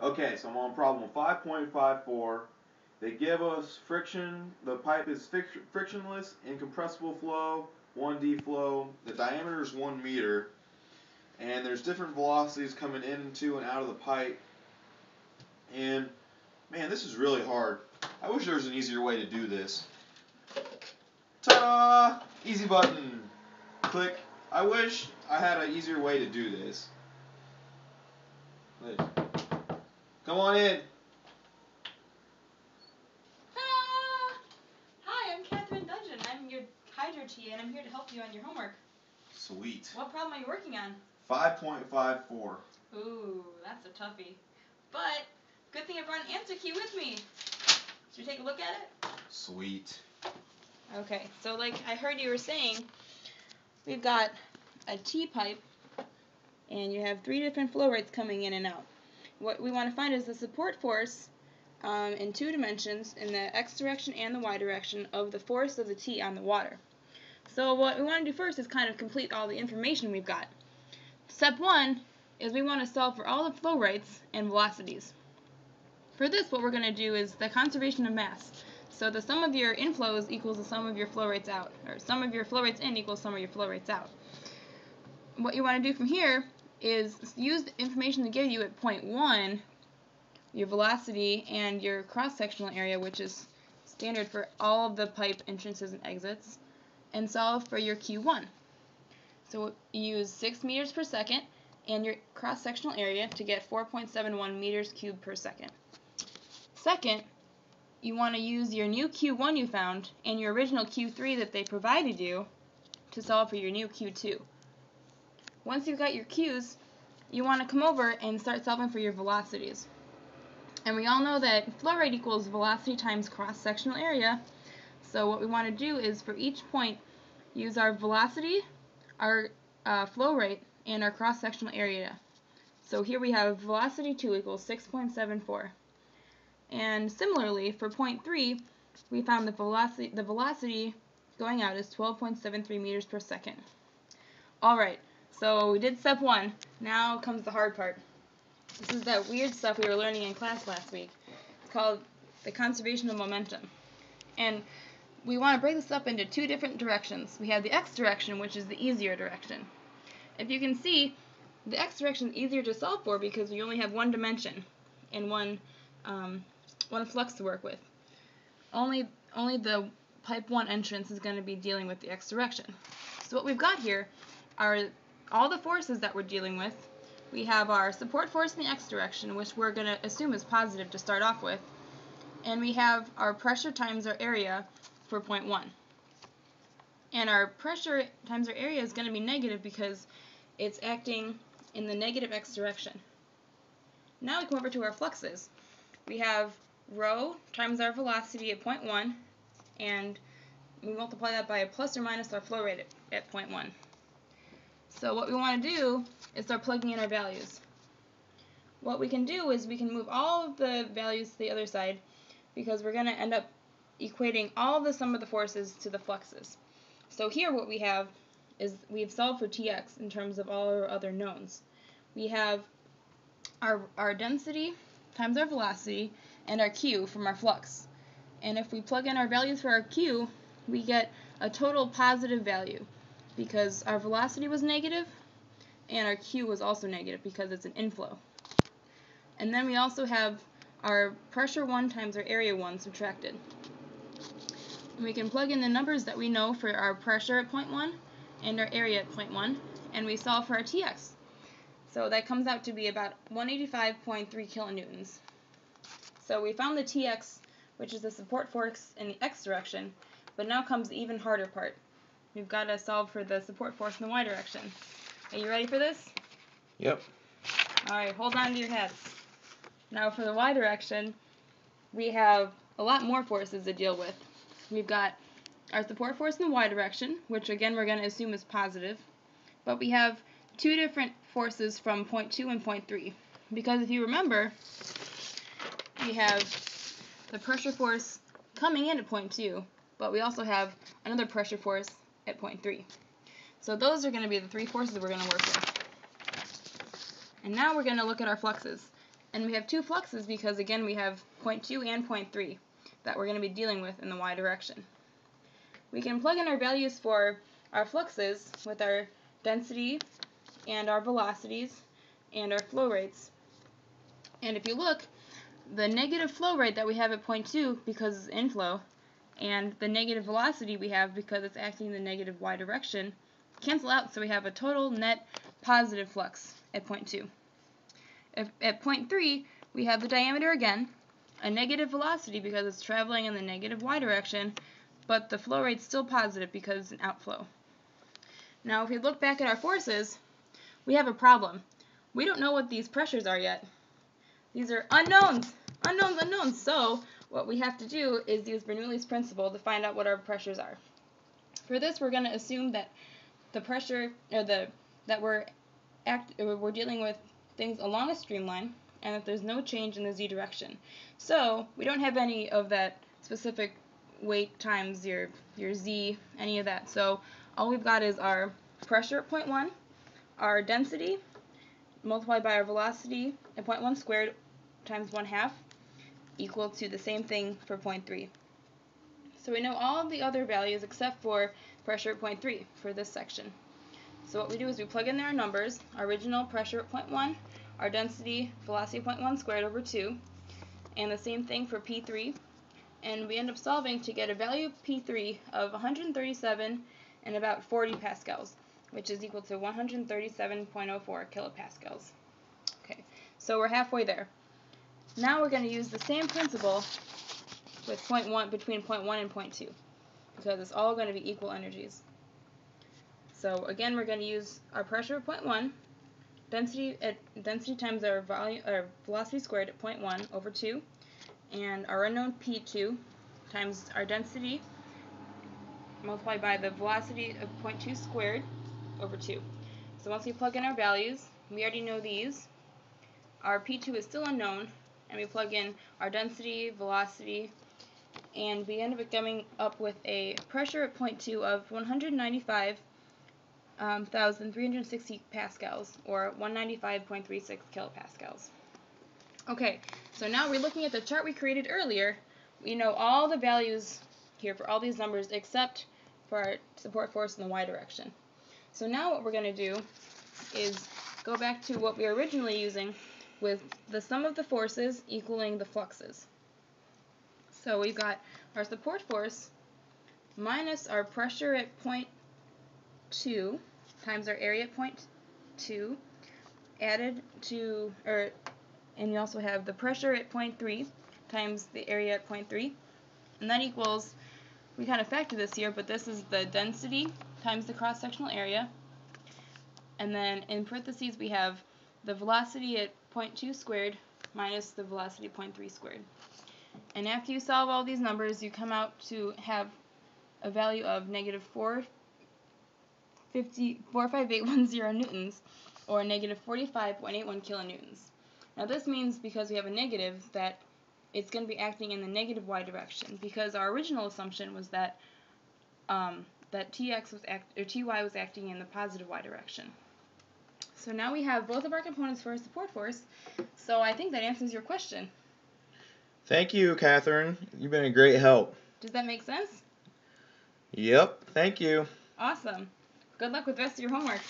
Okay, so I'm on problem 5.54. They give us friction. The pipe is frictionless, incompressible flow, 1D flow. The diameter is 1 meter. And there's different velocities coming into and out of the pipe. And, man, this is really hard. I wish there was an easier way to do this. Ta-da! Easy button. Click. I wish I had an easier way to do this. Come on in. Hi, I'm Catherine Dudgeon. I'm your Hydro TA, and I'm here to help you on your homework. Sweet. What problem are you working on? 5.54. Ooh, that's a toughie. But, good thing I brought an answer key with me. Should we take a look at it? Sweet. Okay, so like I heard you were saying, we've got a T-pipe, and you have 3 different flow rates coming in and out. What we want to find is the support force in 2 dimensions, in the x direction and the y direction, of the force of the T on the water. So what we want to do first is kind of complete all the information we've got. Step 1 is we want to solve for all the flow rates and velocities. For this, what we're going to do is the conservation of mass. So the sum of your inflows equals the sum of your flow rates out, or sum of your flow rates in equals sum of your flow rates out. What you want to do from here is use the information they give you at point 1, your velocity and your cross-sectional area, which is standard for all of the pipe entrances and exits, and solve for your Q1. So you use 6 meters per second and your cross-sectional area to get 4.71 meters cubed per second. Second, you want to use your new Q1 you found and your original Q3 that they provided you to solve for your new Q2. Once you've got your Q's, you want to come over and start solving for your velocities. And we all know that flow rate equals velocity times cross-sectional area. So what we want to do is for each point, use our velocity, our flow rate, and our cross-sectional area. So here we have velocity 2 equals 6.74. And similarly, for point 3, we found the velocity going out is 12.73 meters per second. Alright, so we did step 1. Now comes the hard part. This is that weird stuff we were learning in class last week. It's called the conservation of momentum. And we want to break this up into 2 different directions. We have the x direction, which is the easier direction. If you can see, the x direction is easier to solve for because we only have 1 dimension and one flux to work with. Only the pipe 1 entrance is going to be dealing with the x direction. So what we've got here are all the forces that we're dealing with. We have our support force in the x direction, which we're going to assume is positive to start off with. And we have our pressure times our area for point 1. And our pressure times our area is going to be negative because it's acting in the negative x direction. Now we come over to our fluxes. We have rho times our velocity at point 1, and we multiply that by a plus or minus our flow rate at point 1. So what we want to do is start plugging in our values. What we can do is we can move all of the values to the other side because we're going to end up equating all of the sum of the forces to the fluxes. So here what we have is we've solved for Tx in terms of all our other knowns. We have our density times our velocity and our Q from our flux. And if we plug in our values for our Q, we get a total positive value because our velocity was negative and our Q was also negative because it's an inflow. And then we also have our pressure 1 times our area 1 subtracted. And we can plug in the numbers that we know for our pressure at point 1 and our area at point 1, and we solve for our Tx. So that comes out to be about 185.3 kilonewtons. So we found the Tx, which is the support force in the x direction, but now comes the even harder part. We've got to solve for the support force in the y direction. Are you ready for this? Yep. Alright, hold on to your hats. Now for the y direction, we have a lot more forces to deal with. We've got our support force in the y direction, which again we're going to assume is positive, but we have 2 different forces from point 2 and point 3. Because if you remember, we have the pressure force coming in at point 2, but we also have another pressure force at point 3. So those are going to be the 3 forces we're going to work with. And now we're going to look at our fluxes. And we have two fluxes because, again, we have 0.2 and 0.3 that we're going to be dealing with in the y direction. We can plug in our values for our fluxes with our density and our velocities and our flow rates. And if you look, the negative flow rate that we have at 0.2 because it's inflow, and the negative velocity we have because it's acting in the negative y direction, cancel out, so we have a total net positive flux at 0.2. At 0.3, we have the diameter again, a negative velocity because it's traveling in the negative y direction, but the flow rate's still positive because it's an outflow. Now, if we look back at our forces, we have a problem. We don't know what these pressures are yet. These are unknowns, unknowns, unknowns. So what we have to do is use Bernoulli's principle to find out what our pressures are. For this, we're going to assume that the pressure, or that we're dealing with things along a streamline, and that there's no change in the z direction. So we don't have any of that specific weight times your z, any of that. So all we've got is our pressure at 0.1, our density multiplied by our velocity at 0.1 squared times 1/2 equal to the same thing for 0.3. So we know all the other values except for pressure at 0.3 for this section. So what we do is we plug in our numbers, our original pressure at 0.1, our density, velocity at 0.1 squared over 2, and the same thing for P3, and we end up solving to get a value of P3 of 137 and about 40 pascals, which is equal to 137.04 kilopascals. Okay, so we're halfway there. Now we're going to use the same principle with between 0.1 and 0.2, because it's all going to be equal energies. So again, we're going to use our pressure at 0.1, density times our velocity squared at 0.1 over 2, and our unknown P2 times our density multiplied by the velocity of 0.2 squared over 2. So once we plug in our values, we already know these. Our P2 is still unknown, and we plug in our density, velocity, and we end up coming up with a pressure at 0.2 of 195,360 pascals, or 195.36 kilopascals. Okay, so now we're looking at the chart we created earlier. We know all the values here for all these numbers except for our support force in the y direction. So now what we're going to do is go back to what we were originally using with the sum of the forces equaling the fluxes. So we've got our support force minus our pressure at 0.2 times our area at 0.2 added to, and you also have the pressure at 0.3 times the area at 0.3, and that equals, we kind of factor this here, but this is the density times the cross-sectional area, and then in parentheses we have the velocity at 0.2 squared minus the velocity at 0.3 squared. And after you solve all these numbers, you come out to have a value of negative 45810 newtons, or negative 45.81 kilonewtons. Now this means, because we have a negative, that it's going to be acting in the negative y direction, because our original assumption was that that Ty was acting in the positive y direction. So now we have both of our components for our support force, so I think that answers your question. Thank you, Catherine. You've been a great help. Does that make sense? Yep, thank you. Awesome. Good luck with the rest of your homework.